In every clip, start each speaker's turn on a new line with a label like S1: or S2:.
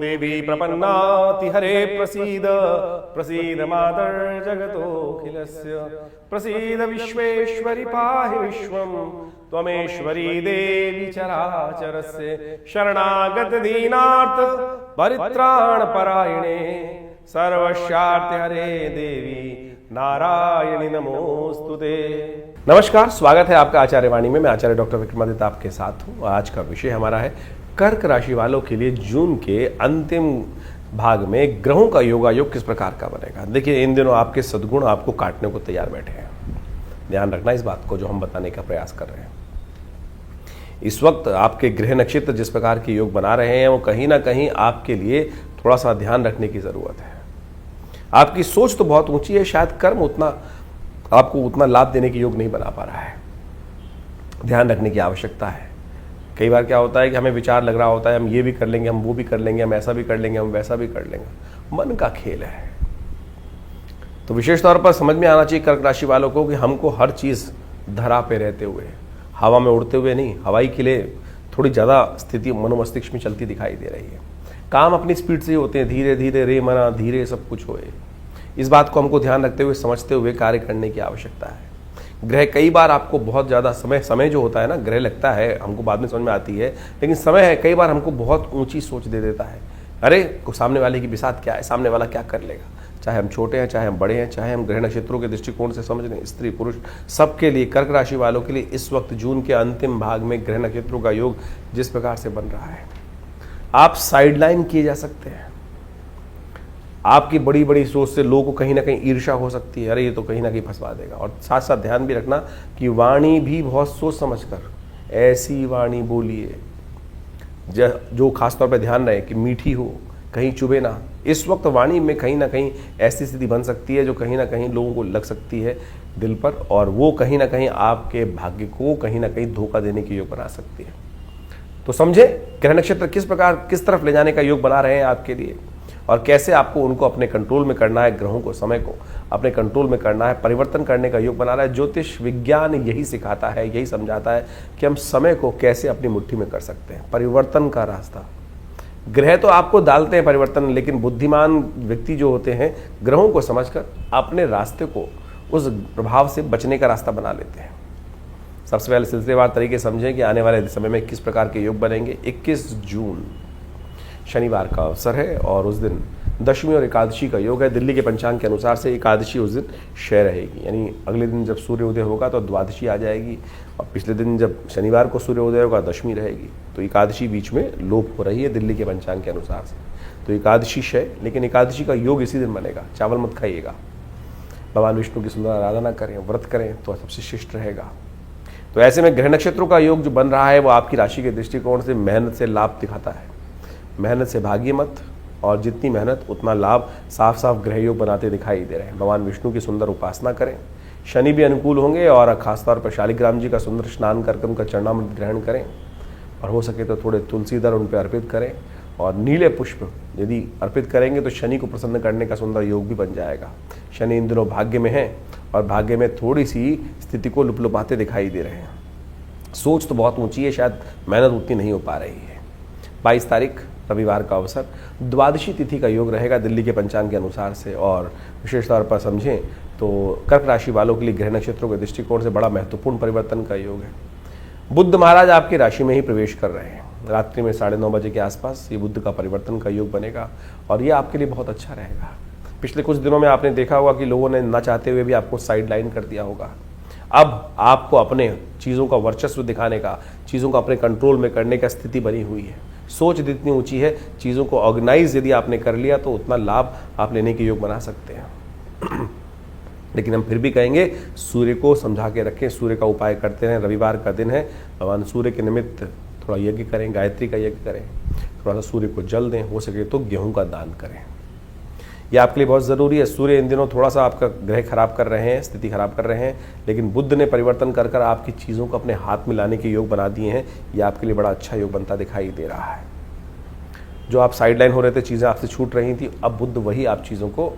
S1: देवी प्रपन्नाति हरे प्रसीद प्रसीद मातर् जगतोऽखिलस्य प्रसीद विश्वेश्वरि पाहि विश्वं त्वमेश्वरी देवी चराचरस्य शरणागत दीनार्थ परित्राण परायणे सर्वस्यार्थ हरे देवी नारायणी नमोस्तुते। नमस्कार, स्वागत है आपका आचार्य वाणी में। मैं आचार्य डॉक्टर विक्रमादित्य आपके साथ हूँ। आज का विषय हमारा है कर्क राशि वालों के लिए जून के अंतिम भाग में ग्रहों का योगायोग किस प्रकार का बनेगा। देखिए, इन दिनों आपके सद्गुण आपको काटने को तैयार बैठे हैं। ध्यान रखना इस बात को जो हम बताने का प्रयास कर रहे हैं। इस वक्त आपके ग्रह नक्षत्र जिस प्रकार के योग बना रहे हैं वो कहीं ना कहीं आपके लिए थोड़ा सा ध्यान रखने की जरूरत है। आपकी सोच तो बहुत ऊंची है, शायद कर्म आपको उतना लाभ देने के योग नहीं बना पा रहा है। ध्यान रखने की आवश्यकता है। कई बार क्या होता है कि हमें विचार लग रहा होता है हम ये भी कर लेंगे, हम वो भी कर लेंगे, हम ऐसा भी कर लेंगे, हम वैसा भी कर लेंगे। मन का खेल है। तो विशेष तौर पर समझ में आना चाहिए कर्क राशि वालों को कि हमको हर चीज धरा पे रहते हुए, हवा में उड़ते हुए नहीं, हवाई के लिए थोड़ी ज्यादा स्थिति मनोमस्तिष्क में चलती दिखाई दे रही है। काम अपनी स्पीड से ही होते हैं, धीरे धीरे रे मना धीरे सब कुछ होए। इस बात को हमको ध्यान रखते हुए समझते हुए कार्य करने की आवश्यकता है। ग्रह कई बार आपको बहुत ज़्यादा समय जो होता है ना, ग्रह लगता है हमको बाद में समझ में आती है, लेकिन समय है कई बार हमको बहुत ऊंची सोच दे देता है। अरे सामने वाले की बिसात क्या है, सामने वाला क्या कर लेगा। चाहे हम छोटे हैं, चाहे हम बड़े हैं, चाहे हम ग्रह नक्षत्रों के दृष्टिकोण से समझ लें, स्त्री पुरुष सबके लिए, कर्क राशि वालों के लिए इस वक्त जून के अंतिम भाग में ग्रह नक्षत्रों का योग जिस प्रकार से बन रहा है, आप साइडलाइन किए जा सकते हैं। आपकी बड़ी बड़ी सोच से लोगों को कहीं ना कहीं ईर्ष्या हो सकती है, अरे ये तो कहीं ना कहीं फंसवा देगा। और साथ साथ ध्यान भी रखना कि वाणी भी बहुत सोच समझकर ऐसी वाणी बोलिए जो खासतौर पर ध्यान रहे कि मीठी हो, कहीं चुभे ना। इस वक्त वाणी में कहीं ना कहीं ऐसी स्थिति बन सकती है जो कहीं ना कहीं लोगों को लग सकती है दिल पर, और वो कहीं ना कहीं आपके भाग्य को कहीं ना कहीं धोखा देने की योग बना सकती है। तो समझे ग्रह नक्षत्र किस प्रकार किस तरफ ले जाने का योग बना रहे हैं आपके लिए, और कैसे आपको उनको अपने कंट्रोल में करना है, ग्रहों को, समय को अपने कंट्रोल में करना है, परिवर्तन करने का योग बना रहा है। ज्योतिष विज्ञान यही सिखाता है, यही समझाता है कि हम समय को कैसे अपनी मुट्ठी में कर सकते हैं। परिवर्तन का रास्ता ग्रह तो आपको डालते हैं परिवर्तन, लेकिन बुद्धिमान व्यक्ति जो होते हैं ग्रहों को समझकर अपने रास्ते को उस प्रभाव से बचने का रास्ता बना लेते हैं। सबसे पहले सिलसिलेवार तरीके समझें कि आने वाले समय में किस प्रकार के योग बनेंगे। 21 जून शनिवार का अवसर है और उस दिन दशमी और एकादशी का योग है। दिल्ली के पंचांग के अनुसार से एकादशी उस दिन क्षय रहेगी, यानी अगले दिन जब सूर्योदय होगा तो द्वादशी आ जाएगी, और पिछले दिन जब शनिवार को सूर्योदय होगा दशमी रहेगी। तो एकादशी बीच में लोप हो रही है दिल्ली के पंचांग के अनुसार से। तो एकादशी क्षय, लेकिन एकादशी का योग इसी दिन बनेगा। चावल मत खाइएगा, भगवान विष्णु की सुंदर आराधना करें, व्रत करें तो सबसे शिष्ट रहेगा। तो ऐसे में ग्रह नक्षत्रों का योग जो बन रहा है वो आपकी राशि के दृष्टिकोण से मेहनत से लाभ दिखाता है। मेहनत से भागिए मत, और जितनी मेहनत उतना लाभ साफ साफ ग्रह योग बनाते दिखाई दे रहे हैं। भगवान विष्णु की सुंदर उपासना करें, शनि भी अनुकूल होंगे, और खासतौर पर शालिग्राम जी का सुंदर स्नान करके उनका चरणामृत ग्रहण करें, और हो सके तो थोड़े तुलसी दल उन पर अर्पित करें, और नीले पुष्प यदि अर्पित करेंगे तो शनि को प्रसन्न करने का सुंदर योग भी बन जाएगा। शनि इन दिनों भाग्य में है और भाग्य में थोड़ी सी स्थिति को लुपलुपाते दिखाई दे रहे हैं। सोच तो बहुत ऊंची है, शायद मेहनत उतनी नहीं हो पा रही है। 22 तारीख रविवार का अवसर, द्वादशी तिथि का योग रहेगा दिल्ली के पंचांग के अनुसार से। और विशेष तौर पर समझें तो कर्क राशि वालों के लिए ग्रह नक्षत्रों के दृष्टिकोण से बड़ा महत्वपूर्ण परिवर्तन का योग है। बुध महाराज आपकी राशि में ही प्रवेश कर रहे हैं। रात्रि में 9:30 बजे के आसपास ये बुध का परिवर्तन का योग बनेगा, और ये आपके लिए बहुत अच्छा रहेगा। पिछले कुछ दिनों में आपने देखा होगा कि लोगों ने न चाहते हुए भी आपको साइड लाइन कर दिया होगा। अब आपको अपने चीज़ों का वर्चस्व दिखाने का, चीज़ों को अपने कंट्रोल में करने का स्थिति बनी हुई है। सोच जितनी ऊंची है, चीज़ों को ऑर्गेनाइज यदि आपने कर लिया तो उतना लाभ आप लेने के योग बना सकते हैं। लेकिन हम फिर भी कहेंगे सूर्य को समझा के रखें, सूर्य का उपाय करते रहें। रविवार का दिन है, भगवान सूर्य के निमित्त थोड़ा यज्ञ करें, गायत्री का यज्ञ करें, थोड़ा सा सूर्य को जल दें, हो सके तो गेहूं का दान करें। ये आपके लिए बहुत ज़रूरी है। सूर्य इन दिनों थोड़ा सा आपका ग्रह खराब कर रहे हैं, स्थिति खराब कर रहे हैं, लेकिन बुध ने परिवर्तन कर कर आपकी चीज़ों को अपने हाथ में लाने के योग बना दिए हैं। ये आपके लिए बड़ा अच्छा योग बनता दिखाई दे रहा है। जो आप साइडलाइन हो रहे थे, चीज़ें आपसे छूट रही थी, अब बुध वही आप चीज़ों को,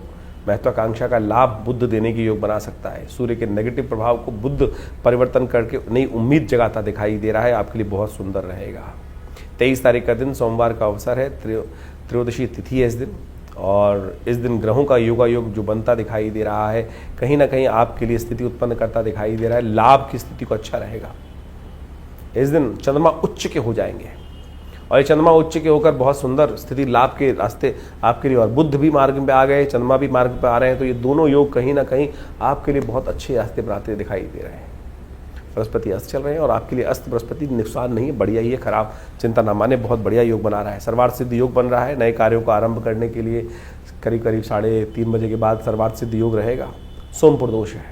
S1: महत्वाकांक्षा का लाभ बुध देने के योग बना सकता है। सूर्य के नेगेटिव प्रभाव को बुध परिवर्तन करके नई उम्मीद जगाता दिखाई दे रहा है। आपके लिए बहुत सुंदर रहेगा। 23 तारीख का दिन सोमवार का अवसर है। त्रयोदशी तिथि है इस दिन, और इस दिन ग्रहों का योगायोग जो बनता दिखाई दे रहा है, कहीं ना कहीं आपके लिए स्थिति उत्पन्न करता दिखाई दे रहा है। लाभ की स्थिति को अच्छा रहेगा। इस दिन चंद्रमा उच्च के हो जाएंगे, और ये चंद्रमा उच्च के होकर बहुत सुंदर स्थिति लाभ के रास्ते आपके लिए, और बुध भी मार्ग में आ गए, चंद्रमा भी मार्ग पर आ रहे हैं, तो ये दोनों योग कहीं ना कहीं आपके लिए बहुत अच्छे रास्ते बनाते दिखाई दे रहे हैं। बृहस्पति अस्त चल रहे हैं, और आपके लिए अस्त बृहस्पति नुकसान नहीं है, बढ़िया ही है, खराब चिंता ना माने, बहुत बढ़िया योग बना रहा है। सर्वार्थ सिद्ध योग बन रहा है। नए कार्यों को आरंभ करने के लिए करीब करीब 3:30 बजे के बाद सर्वार्थ सिद्ध योग रहेगा। सोम प्रदोष है,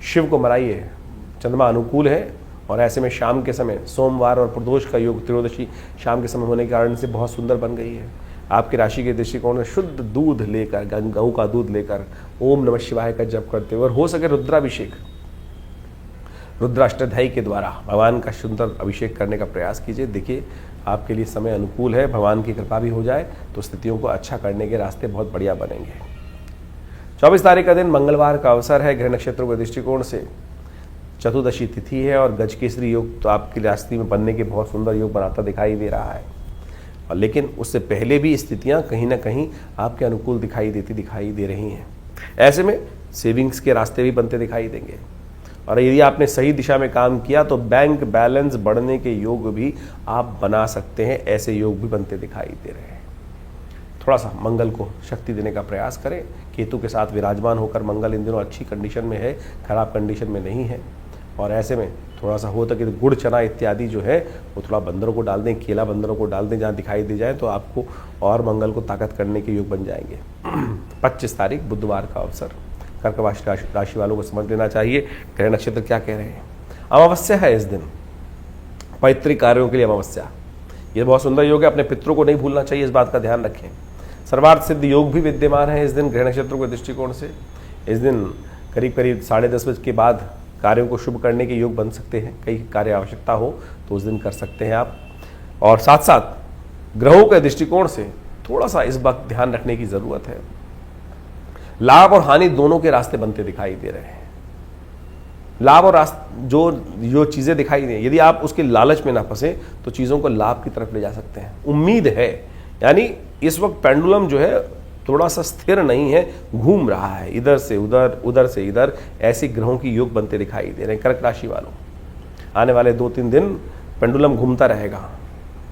S1: शिव को मनाइए, चंद्रमा अनुकूल है, और ऐसे में शाम के समय सोमवार और प्रदोष का योग त्रयोदशी शाम के समय होने के कारण से बहुत सुंदर बन गई है। आपकी राशि के दृष्टिकोण में शुद्ध दूध लेकर, गऊ का दूध लेकर ओम नमः शिवाय का जप करते हुए, और हो सके रुद्राभिषेक, रुद्राष्टाध्यायी के द्वारा भगवान का सुंदर अभिषेक करने का प्रयास कीजिए। देखिए आपके लिए समय अनुकूल है, भगवान की कृपा भी हो जाए तो स्थितियों को अच्छा करने के रास्ते बहुत बढ़िया बनेंगे। 24 तारीख का दिन मंगलवार का अवसर है। ग्रह नक्षत्रों के दृष्टिकोण से चतुर्दशी तिथि है, और गजकेसरी योग तो आपकी राशि में बनने के बहुत सुंदर योग बनाता दिखाई दे रहा है। और लेकिन उससे पहले भी स्थितियां कहीं ना कहीं आपके अनुकूल दिखाई दे रही हैं। ऐसे में सेविंग्स के रास्ते भी बनते दिखाई देंगे, और यदि आपने सही दिशा में काम किया तो बैंक बैलेंस बढ़ने के योग भी आप बना सकते हैं। ऐसे योग भी बनते दिखाई दे रहे हैं। थोड़ा सा मंगल को शक्ति देने का प्रयास करें। केतु के साथ विराजमान होकर मंगल इन दिनों अच्छी कंडीशन में है, खराब कंडीशन में नहीं है। और ऐसे में थोड़ा सा हो कि गुड़ चना इत्यादि जो है वो थोड़ा बंदरों को डाल दें, केला बंदरों को डाल दें, जहाँ दिखाई दे जाए तो आपको और मंगल को ताकत करने के योग बन जाएंगे। 25 तारीख बुधवार का अवसर, कर्क राशि वालों को समझ लेना चाहिए ग्रह नक्षत्र क्या कह रहे हैं। अमावस्या है इस दिन, पैतृक कार्यों के लिए अमावस्या, ये बहुत सुंदर योग है। अपने पितरों को नहीं भूलना चाहिए, इस बात का ध्यान रखें। सर्वार्थ सिद्ध योग भी विद्यमान है इस दिन ग्रह नक्षत्रों के दृष्टिकोण से। इस दिन करीब करीब 10:30 बजे के बाद कार्यों को शुभ करने के योग बन सकते हैं। कई कार्य आवश्यकता हो तो उस दिन कर सकते हैं आप। और साथ साथ ग्रहों के दृष्टिकोण से थोड़ा सा इस बात ध्यान रखने की जरूरत है, लाभ और हानि दोनों के रास्ते बनते दिखाई दे रहे हैं। लाभ और जो चीजें दिखाई दे, यदि आप उसके लालच में ना फंसे तो चीजों को लाभ की तरफ ले जा सकते हैं। उम्मीद है, यानी इस वक्त पेंडुलम जो है थोड़ा सा स्थिर नहीं है, घूम रहा है, इधर से उधर, उधर से इधर, ऐसे ग्रहों की योग बनते दिखाई दे रहे हैं। कर्क राशि वालों, आने वाले 2-3 दिन पेंडुलम घूमता रहेगा।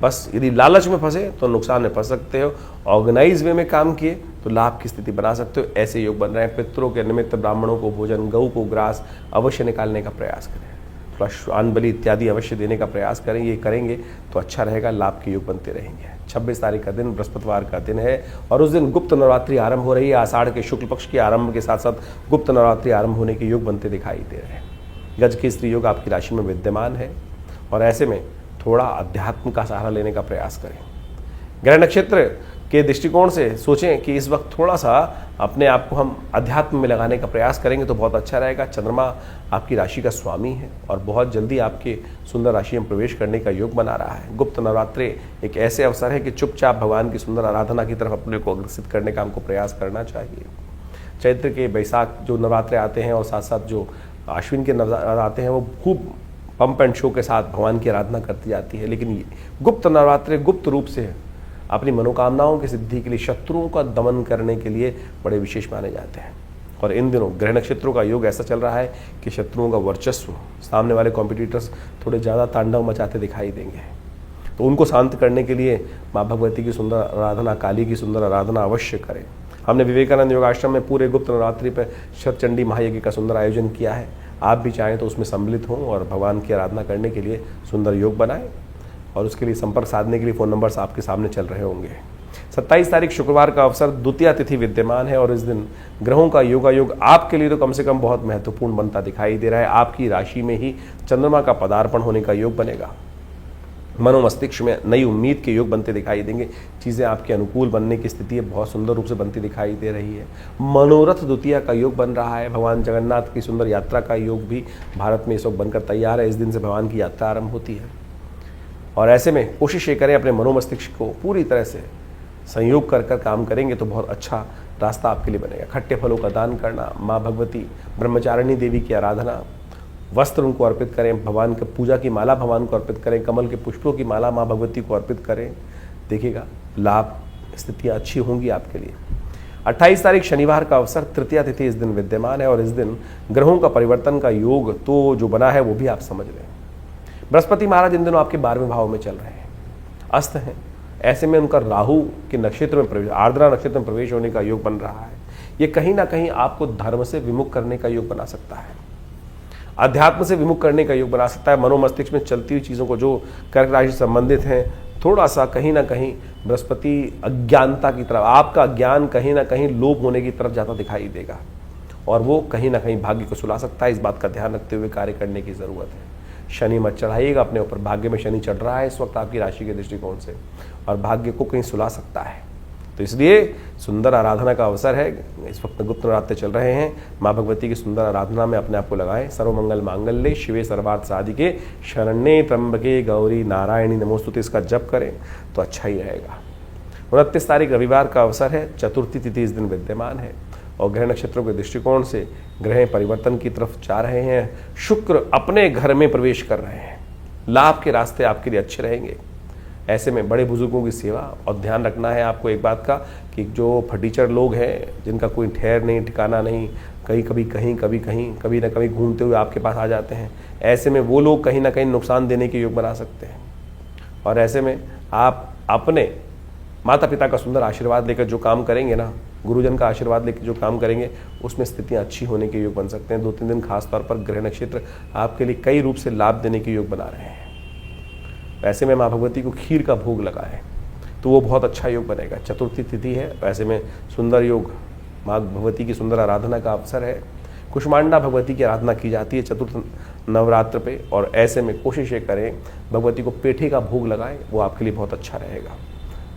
S1: बस यदि लालच में फंसे तो नुकसान में फंस सकते हो, ऑर्गेनाइज वे में काम किए तो लाभ की स्थिति बना सकते हो। ऐसे योग बन रहे हैं। पितरों के निमित्त ब्राह्मणों को भोजन, गऊ को ग्रास अवश्य निकालने का प्रयास करें, थोड़ा श्वान बलि इत्यादि अवश्य देने का प्रयास करें। ये करेंगे तो अच्छा रहेगा, लाभ के योग बनते रहेंगे। 26 तारीख का दिन बृहस्पतिवार का दिन है, और उस दिन गुप्त नवरात्रि आरंभ हो रही है। आषाढ़ के शुक्ल पक्ष के आरंभ के साथ साथ गुप्त नवरात्रि आरंभ होने के योग बनते दिखाई दे रहे हैं। गजकेसरी योग आपकी राशि में विद्यमान है, और ऐसे में थोड़ा अध्यात्म का सहारा लेने का प्रयास करें। ग्रह नक्षत्र के दृष्टिकोण से सोचें कि इस वक्त थोड़ा सा अपने आप को हम अध्यात्म में लगाने का प्रयास करेंगे तो बहुत अच्छा रहेगा। चंद्रमा आपकी राशि का स्वामी है, और बहुत जल्दी आपके सुंदर राशि में प्रवेश करने का योग बना रहा है। गुप्त नवरात्रि एक ऐसे अवसर है कि चुपचाप भगवान की सुंदर आराधना की तरफ अपने को अग्रसित करने का हमको प्रयास करना चाहिए। चैत्र के बैसाख जो नवरात्रे आते हैं, और साथ साथ जो आश्विन के नवरात्र आते हैं, वो खूब पंप एंड शो के साथ भगवान की आराधना करती जाती है। लेकिन गुप्त नवरात्रे गुप्त रूप से अपनी मनोकामनाओं की सिद्धि के लिए, शत्रुओं का दमन करने के लिए बड़े विशेष माने जाते हैं। और इन दिनों ग्रह नक्षत्रों का योग ऐसा चल रहा है कि शत्रुओं का वर्चस्व, सामने वाले कॉम्पिटिटर्स थोड़े ज़्यादा तांडव मचाते दिखाई देंगे, तो उनको शांत करने के लिए माँ भगवती की सुंदर आराधना, काली की सुंदर आराधना अवश्य करें। हमने विवेकानंद योगाश्रम में पूरे गुप्त नवरात्रि पर शतचंडी महायज्ञ का सुंदर आयोजन किया है। आप भी चाहें तो उसमें सम्मिलित हों और भगवान की आराधना करने के लिए सुंदर योग बनाएं, और उसके लिए संपर्क साधने के लिए फ़ोन नंबर्स आपके सामने चल रहे होंगे। 27 तारीख शुक्रवार का अवसर, द्वितीया तिथि विद्यमान है, और इस दिन ग्रहों का योगायोग आपके लिए तो कम से कम बहुत महत्वपूर्ण बनता दिखाई दे रहा है। आपकी राशि में ही चंद्रमा का पदार्पण होने का योग बनेगा। मनोमस्तिष्क में नई उम्मीद के योग बनते दिखाई देंगे। चीज़ें आपके अनुकूल बनने की स्थिति बहुत सुंदर रूप से बनती दिखाई दे रही है। मनोरथ द्वितीया का योग बन रहा है। भगवान जगन्नाथ की सुंदर यात्रा का योग भी भारत में इस वक्त बनकर तैयार है। इस दिन से भगवान की यात्रा आरंभ होती है, और ऐसे में कोशिश ये करें अपने मनोमस्तिष्क को पूरी तरह से संयोग कर कर काम करेंगे तो बहुत अच्छा रास्ता आपके लिए बनेगा। खट्टे फलों का दान करना, माँ भगवती ब्रह्मचारिणी देवी की आराधना, वस्त्र उनको अर्पित करें, भगवान की पूजा की माला भगवान को अर्पित करें, कमल के पुष्पों की माला माँ भगवती को अर्पित करें। देखिएगा लाभ स्थितियाँ अच्छी होंगी आपके लिए। 28 तारीख शनिवार का अवसर, तृतीया तिथि इस दिन विद्यमान है और इस दिन ग्रहों का परिवर्तन का योग तो जो बना है वो भी आप समझ रहे हैं। बृहस्पति महाराज इन दिनों आपके 12वें भाव में चल रहे हैं, अस्त हैं। ऐसे में उनका राहु के नक्षत्र में प्रवेश, आर्द्रा नक्षत्र में प्रवेश होने का योग बन रहा है। ये कहीं ना कहीं आपको धर्म से विमुख करने का योग बना सकता है, अध्यात्म से विमुख करने का योग बना सकता है। मनोमस्तिष्क में चलती हुई चीज़ों को जो कर्क राशि से संबंधित हैं, थोड़ा सा कहीं ना कहीं बृहस्पति अज्ञानता की तरफ, आपका ज्ञान कहीं ना कहीं लोप होने की तरफ जाता दिखाई देगा और वो कहीं ना कहीं भाग्य को सुला सकता है। इस बात का ध्यान रखते हुए कार्य करने की ज़रूरत है। शनि मत चढ़ाइएगा अपने ऊपर, भाग्य में शनि चढ़ रहा है इस वक्त आपकी राशि के दृष्टिकोण से और भाग्य को कहीं सुला सकता है। तो इसलिए सुंदर आराधना का अवसर है। इस वक्त गुप्त नवरात्र चल रहे हैं, माँ भगवती की सुंदर आराधना में अपने आप को लगाएं। सर्वमंगल मांगल्ये शिवे सर्वार्थ साधिके शरण्ये त्र्यंबके गौरी नारायणी नमोस्तुते, इसका जप करें तो अच्छा ही रहेगा। 29 तारीख रविवार का अवसर है, चतुर्थी तिथि इस दिन विद्यमान है और ग्रह नक्षत्रों के दृष्टिकोण से ग्रह परिवर्तन की तरफ जा रहे हैं। शुक्र अपने घर में प्रवेश कर रहे हैं, लाभ के रास्ते आपके लिए अच्छे रहेंगे। ऐसे में बड़े बुजुर्गों की सेवा और ध्यान रखना है आपको एक बात का कि जो फटीचर लोग हैं जिनका कोई ठहर नहीं ठिकाना नहीं, कभी ना कभी घूमते हुए आपके पास आ जाते हैं, ऐसे में वो लोग कहीं ना कहीं नुकसान देने के योग बना सकते हैं। और ऐसे में आप अपने माता पिता का सुंदर आशीर्वाद लेकर जो काम करेंगे ना, गुरुजन का आशीर्वाद लेकर जो काम करेंगे, उसमें स्थितियां अच्छी होने के योग बन सकते हैं। 2-3 दिन खासतौर पर ग्रह नक्षत्र आपके लिए कई रूप से लाभ देने के योग बना रहे हैं। ऐसे में माँ भगवती को खीर का भोग लगाएं तो वो बहुत अच्छा योग बनेगा। चतुर्थी तिथि है, ऐसे में सुंदर योग, माँ भगवती की सुंदर आराधना का अवसर है। कुष्मांडा भगवती की आराधना की जाती है चतुर्थ नवरात्र पे और ऐसे में कोशिश ये करें भगवती को पेठे का भोग लगाएं, वो आपके लिए बहुत अच्छा रहेगा।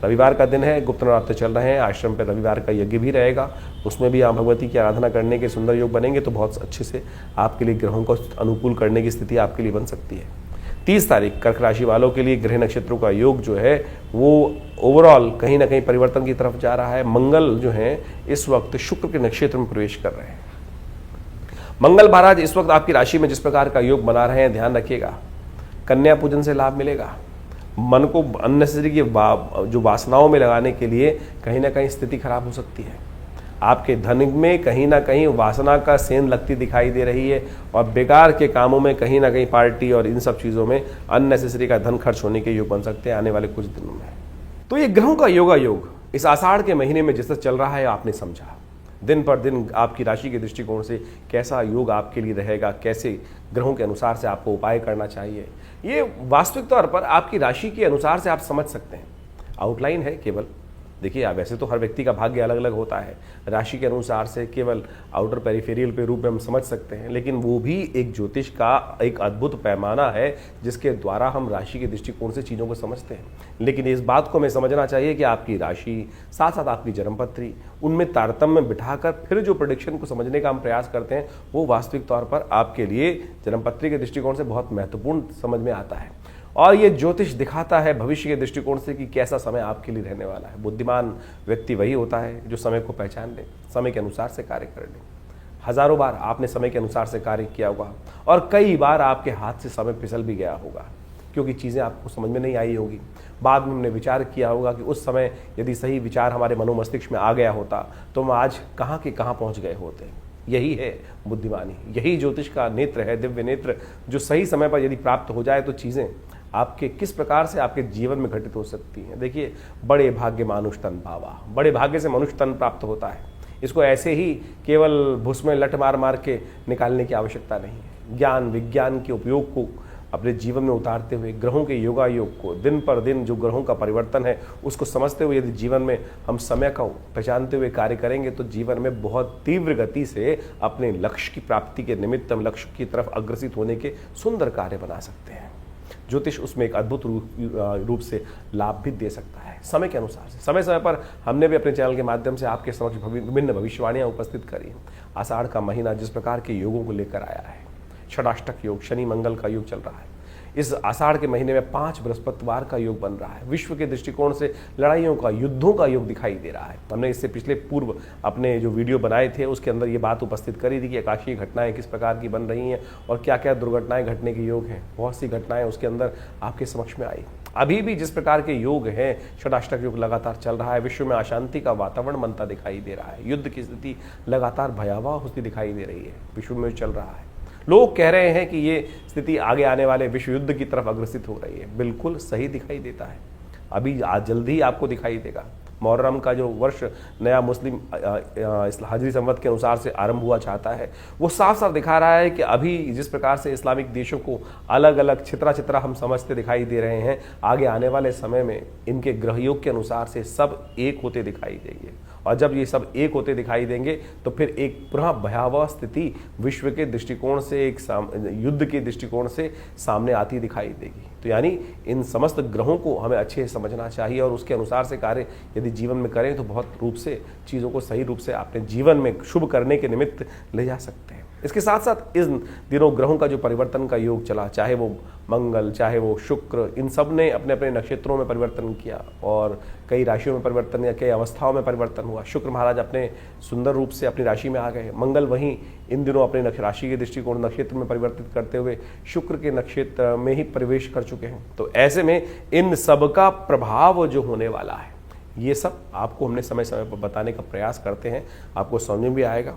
S1: रविवार का दिन है, गुप्त नवरात्र चल रहे हैं, आश्रम पर रविवार का यज्ञ भी रहेगा, उसमें भी आप भगवती की आराधना करने के सुंदर योग बनेंगे तो बहुत अच्छे से आपके लिए ग्रहों को अनुकूल करने की स्थिति आपके लिए बन सकती है। 30 तारीख कर्क राशि वालों के लिए ग्रह नक्षत्रों का योग जो है वो ओवरऑल कहीं ना कहीं परिवर्तन की तरफ जा रहा है। मंगल जो है इस वक्त शुक्र के नक्षत्र में प्रवेश कर रहे हैं। मंगल महाराज इस वक्त आपकी राशि में जिस प्रकार का योग बना रहे हैं, ध्यान रखिएगा, कन्या पूजन से लाभ मिलेगा। मन को अननेसेसरी की जो वासनाओं में लगाने के लिए कहीं ना कहीं स्थिति खराब हो सकती है। आपके धन में कहीं ना कहीं वासना का सेंध लगती दिखाई दे रही है और बेकार के कामों में कहीं ना कहीं पार्टी और इन सब चीज़ों में अननेसेसरी का धन खर्च होने के योग बन सकते हैं आने वाले कुछ दिनों में। तो ये ग्रहों का योगा योग इस आषाढ़ के महीने में जिस तरह चल रहा है आपने समझा, दिन पर दिन आपकी राशि के दृष्टिकोण से कैसा योग आपके लिए रहेगा, कैसे ग्रहों के अनुसार से आपको उपाय करना चाहिए, ये वास्तविक तौर पर आपकी राशि के अनुसार से आप समझ सकते हैं। आउटलाइन है केवल, देखिए वैसे तो हर व्यक्ति का भाग्य अलग अलग होता है, राशि के अनुसार से केवल आउटर पेरिफेरियल के रूप में हम समझ सकते हैं, लेकिन वो भी एक ज्योतिष का एक अद्भुत पैमाना है जिसके द्वारा हम राशि के दृष्टिकोण से चीज़ों को समझते हैं। लेकिन इस बात को हमें समझना चाहिए कि आपकी राशि साथ साथ आपकी जन्मपत्री, उनमें तारतम्य बिठाकर फिर जो प्रेडिक्शन को समझने का हम प्रयास करते हैं वो वास्तविक तौर पर आपके लिए जन्मपत्री के दृष्टिकोण से बहुत महत्वपूर्ण समझ में आता है। और ये ज्योतिष दिखाता है भविष्य के दृष्टिकोण से कि कैसा समय आपके लिए रहने वाला है। बुद्धिमान व्यक्ति वही होता है जो समय को पहचान ले, समय के अनुसार से कार्य कर ले। हजारों बार आपने समय के अनुसार से कार्य किया होगा और कई बार आपके हाथ से समय फिसल भी गया होगा क्योंकि चीज़ें आपको समझ में नहीं आई होगी। बाद में हमने विचार किया होगा कि उस समय यदि सही विचार हमारे मनोमस्तिष्क में आ गया होता तो हम आज कहाँ के कहाँ पहुँच गए होते। यही है बुद्धिमानी, यही ज्योतिष का नेत्र है, दिव्य नेत्र, जो सही समय पर यदि प्राप्त हो जाए तो चीज़ें आपके किस प्रकार से आपके जीवन में घटित हो सकती हैं। देखिए, बड़े भाग्य मानुष तन पावा, बड़े भाग्य से मनुष्य तन प्राप्त होता है। इसको ऐसे ही केवल भुस में लट मार मार के निकालने की आवश्यकता नहीं है। ज्ञान विज्ञान के उपयोग को अपने जीवन में उतारते हुए, ग्रहों के योगा योग को, दिन पर दिन जो ग्रहों का परिवर्तन है उसको समझते हुए यदि जीवन में हम समय को पहचानते हुए कार्य करेंगे तो जीवन में बहुत तीव्र गति से अपने लक्ष्य की प्राप्ति के निमित्त हम लक्ष्य की तरफ अग्रसित होने के सुंदर कार्य बना सकते हैं। ज्योतिष उसमें एक अद्भुत रूप से लाभ भी दे सकता है समय के अनुसार से। समय समय पर हमने भी अपने चैनल के माध्यम से आपके समक्ष विभिन्न भविष्यवाणियां उपस्थित करी हैं। आषाढ़ का महीना जिस प्रकार के योगों को लेकर आया है, षडाष्टक योग, शनि मंगल का योग चल रहा है। इस आषाढ़ के महीने में 5 बृहस्पतिवार का योग बन रहा है। विश्व के दृष्टिकोण से लड़ाइयों का, युद्धों का योग दिखाई दे रहा है। हमने इससे पिछले पूर्व अपने जो वीडियो बनाए थे उसके अंदर ये बात उपस्थित करी थी कि आकाशीय घटनाएं किस प्रकार की बन रही हैं और क्या क्या दुर्घटनाएं घटने के योग हैं। बहुत सी घटनाएं उसके अंदर आपके समक्ष में आई। अभी भी जिस प्रकार के योग हैं, षडाष्टक योग लगातार चल रहा है, विश्व में अशांति का वातावरण बनता दिखाई दे रहा है, युद्ध की स्थिति लगातार भयावह होती दिखाई दे रही है, विश्व में चल रहा है। लोग कह रहे हैं कि ये स्थिति आगे आने वाले विश्व युद्ध की तरफ अग्रसित हो रही है। बिल्कुल सही दिखाई देता है, अभी आज जल्दी ही आपको दिखाई देगा। मुहर्रम का जो वर्ष नया मुस्लिम हिजरी संवत के अनुसार से आरंभ हुआ चाहता है, वो साफ साफ दिखा रहा है कि अभी जिस प्रकार से इस्लामिक देशों को अलग अलग छितरा छितरा हम समझते दिखाई दे रहे हैं, आगे आने वाले समय में इनके ग्रहयोग के अनुसार से सब एक होते दिखाई देंगे। और जब ये सब एक होते दिखाई देंगे तो फिर एक पुनः भयावह स्थिति विश्व के दृष्टिकोण से, एक युद्ध के दृष्टिकोण से सामने आती दिखाई देगी। तो यानी इन समस्त ग्रहों को हमें अच्छे से समझना चाहिए और उसके अनुसार से कार्य यदि जीवन में करें तो बहुत रूप से चीज़ों को सही रूप से अपने जीवन में शुभ करने के निमित्त ले जा सकते हैं। इसके साथ साथ इस दिनों ग्रहों का जो परिवर्तन का योग चला, चाहे वो मंगल, चाहे वो शुक्र, इन सब ने अपने अपने नक्षत्रों में परिवर्तन किया और कई राशियों में परिवर्तन या कई अवस्थाओं में परिवर्तन हुआ। शुक्र महाराज अपने सुंदर रूप से अपनी राशि में आ गए। मंगल वहीं इन दिनों अपने राशि के दृष्टिकोण नक्षत्र में परिवर्तित करते हुए शुक्र के नक्षत्र में ही प्रवेश कर चुके हैं। तो ऐसे में इन सब का प्रभाव जो होने वाला है, ये सब आपको हमने समय समय पर बताने का प्रयास करते हैं, आपको समझ में भी आएगा।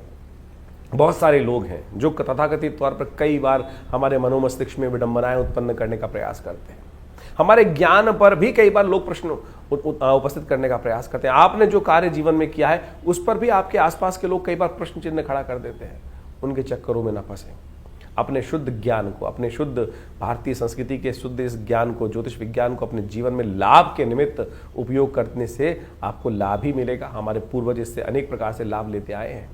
S1: बहुत सारे लोग हैं जो तथाकथित तौर पर कई बार हमारे मनोमस्तिष्क में विडंबनाएं उत्पन्न करने का प्रयास करते हैं, हमारे ज्ञान पर भी कई बार लोग प्रश्न उपस्थित करने का प्रयास करते हैं। आपने जो कार्य जीवन में किया है उस पर भी आपके आसपास के लोग कई बार प्रश्न चिन्ह खड़ा कर देते हैं। उनके चक्करों में न फंसे, अपने शुद्ध ज्ञान को, अपने शुद्ध भारतीय संस्कृति के शुद्ध इस ज्ञान को, ज्योतिष विज्ञान को अपने जीवन में लाभ के निमित्त उपयोग करने से आपको लाभ ही मिलेगा। हमारे पूर्वज इससे अनेक प्रकार से लाभ लेते आए हैं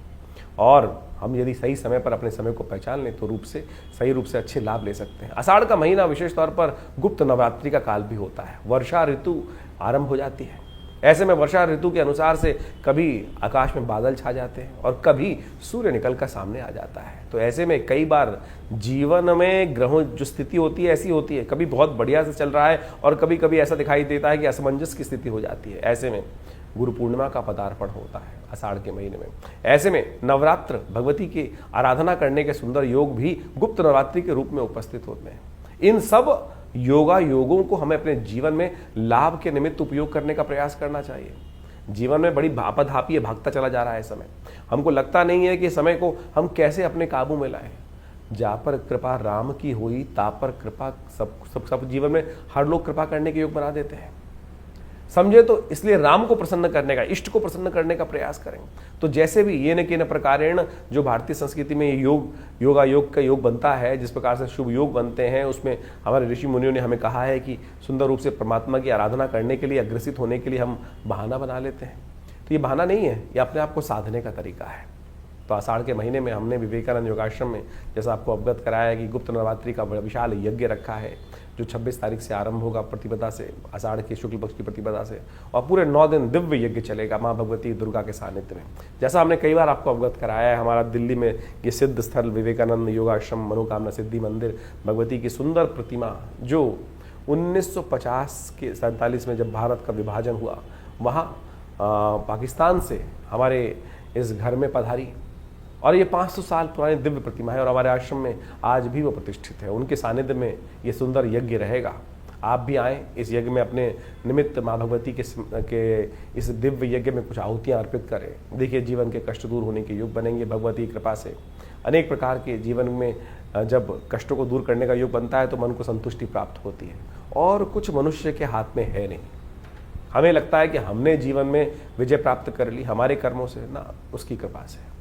S1: और हम यदि सही समय पर अपने समय को पहचान लें तो सही रूप से अच्छे लाभ ले सकते हैं। आषाढ़ का महीना विशेष तौर पर गुप्त नवरात्रि का काल भी होता है। वर्षा ऋतु आरंभ हो जाती है। ऐसे में वर्षा ऋतु के अनुसार से कभी आकाश में बादल छा जाते हैं और कभी सूर्य निकल कर सामने आ जाता है। तो ऐसे में कई बार जीवन में ग्रहों जो स्थिति होती है ऐसी होती है, कभी बहुत बढ़िया से चल रहा है और कभी कभी ऐसा दिखाई देता है कि असमंजस की स्थिति हो जाती है। ऐसे में गुरु पूर्णिमा का पदार्पण होता है आषाढ़ के महीने में। ऐसे में नवरात्र, भगवती की आराधना करने के सुंदर योग भी गुप्त नवरात्रि के रूप में उपस्थित होते हैं। इन सब योगों को हमें अपने जीवन में लाभ के निमित्त उपयोग करने का प्रयास करना चाहिए। जीवन में बड़ी भापाधापी भागता चला जा रहा है समय। हमको लगता नहीं है कि समय को हम कैसे अपने काबू में लाएं। जा पर कृपा राम की हुई, ता पर कृपा सब जीवन में हर लोग कृपा करने के योग बना देते हैं, समझे। तो इसलिए राम को प्रसन्न करने का, इष्ट को प्रसन्न करने का प्रयास करें। तो जैसे भी ये न के न प्रकारेण जो भारतीय संस्कृति में योग का योग बनता है, जिस प्रकार से शुभ योग बनते हैं, उसमें हमारे ऋषि मुनियों ने हमें कहा है कि सुंदर रूप से परमात्मा की आराधना करने के लिए, अग्रसित होने के लिए हम बहाना बना लेते हैं। तो ये बहाना नहीं है, ये अपने आप को साधने का तरीका है। तो आषाढ़ के महीने में हमने विवेकानंद योगाश्रम में जैसा आपको अवगत कराया है कि गुप्त नवरात्रि का विशाल यज्ञ रखा है जो 26 तारीख से आरंभ होगा प्रतिपदा से, आषाढ़ के शुक्ल पक्ष की प्रतिपदा से, और पूरे 9 दिन दिव्य यज्ञ चलेगा माँ भगवती दुर्गा के सानिध्य में। जैसा हमने कई बार आपको अवगत कराया है, हमारा दिल्ली में ये सिद्ध स्थल विवेकानंद योगाश्रम मनोकामना सिद्धि मंदिर, भगवती की सुंदर प्रतिमा जो 1950 के 47 में जब भारत का विभाजन हुआ, वहाँ पाकिस्तान से हमारे इस घर में पधारी और ये 500 साल पुरानी दिव्य प्रतिमा है और हमारे आश्रम में आज भी वो प्रतिष्ठित है। उनके सानिध्य में ये सुंदर यज्ञ रहेगा। आप भी आएँ इस यज्ञ में, अपने निमित्त माँ भगवती के इस दिव्य यज्ञ में कुछ आहुतियाँ अर्पित करें। देखिए जीवन के कष्ट दूर होने के योग बनेंगे भगवती की कृपा से। अनेक प्रकार के जीवन में जब कष्टों को दूर करने का योग बनता है तो मन को संतुष्टि प्राप्त होती है और कुछ मनुष्य के हाथ में है नहीं। हमें लगता है कि हमने जीवन में विजय प्राप्त कर ली हमारे कर्मों से, ना, उसकी कृपा से।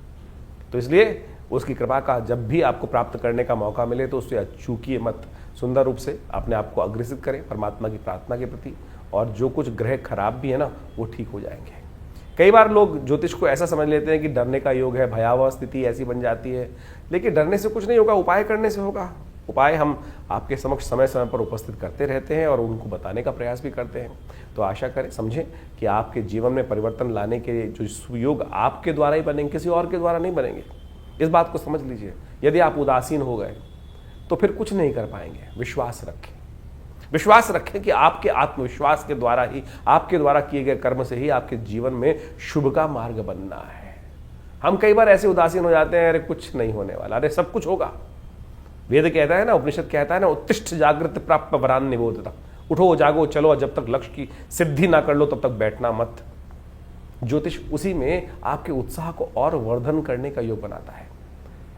S1: तो इसलिए उसकी कृपा का जब भी आपको प्राप्त करने का मौका मिले तो उससे चूकिए मत, सुंदर रूप से अपने आप को अग्रसित करें परमात्मा की प्रार्थना के प्रति, और जो कुछ ग्रह खराब भी है ना वो ठीक हो जाएंगे। कई बार लोग ज्योतिष को ऐसा समझ लेते हैं कि डरने का योग है, भयावह स्थिति ऐसी बन जाती है, लेकिन डरने से कुछ नहीं होगा, उपाय करने से होगा। उपाय हम आपके समक्ष समय समय पर उपस्थित करते रहते हैं और उनको बताने का प्रयास भी करते हैं। तो आशा करें, समझें कि आपके जीवन में परिवर्तन लाने के जो सुयोग आपके द्वारा ही बनेंगे, किसी और के द्वारा नहीं बनेंगे। इस बात को समझ लीजिए। यदि आप उदासीन हो गए तो फिर कुछ नहीं कर पाएंगे। विश्वास रखें कि आपके आत्मविश्वास के द्वारा ही, आपके द्वारा किए गए कर्म से ही आपके जीवन में शुभ का मार्ग बनना है। हम कई बार ऐसे उदासीन हो जाते हैं, अरे कुछ नहीं होने वाला, अरे सब कुछ होगा। वेद कहता है ना, उपनिषद कहता है ना, उत्तिष्ठ जागृत प्राप्त वरान निबोधता। उठो जागो चलो, और जब तक लक्ष्य की सिद्धि ना कर लो तब तक बैठना मत। ज्योतिष उसी में आपके उत्साह को और वर्धन करने का योग बनाता है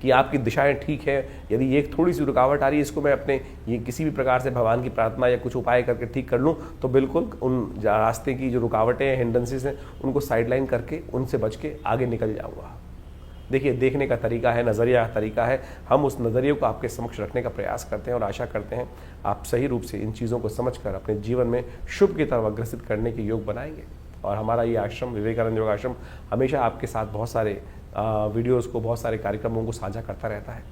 S1: कि आपकी दिशाएं ठीक है। यदि एक थोड़ी सी रुकावट आ रही है, इसको मैं अपने ये किसी भी प्रकार से भगवान की प्रार्थना या कुछ उपाय करके ठीक कर लूँ, तो बिल्कुल उन रास्ते की जो रुकावटें हैं, हिंड्रेंसेस हैं, उनको साइडलाइन करके उनसे बच के आगे निकल जाऊँगा। देखिए, देखने का तरीका है, नज़रिया का तरीका है। हम उस नज़रिए को आपके समक्ष रखने का प्रयास करते हैं और आशा करते हैं आप सही रूप से इन चीज़ों को समझकर अपने जीवन में शुभ की तरफ अग्रसित करने के योग बनाएंगे। और हमारा ये आश्रम, विवेकानंद योग आश्रम, हमेशा आपके साथ बहुत सारे वीडियोज़ को, बहुत सारे कार्यक्रमों को साझा करता रहता है।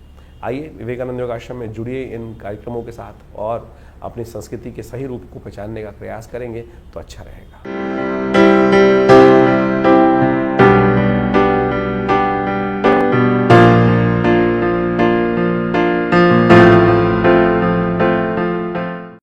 S1: आइए विवेकानंद योग आश्रम में जुड़िए इन कार्यक्रमों के साथ और अपनी संस्कृति के सही रूप को पहचानने का प्रयास करेंगे तो अच्छा रहेगा।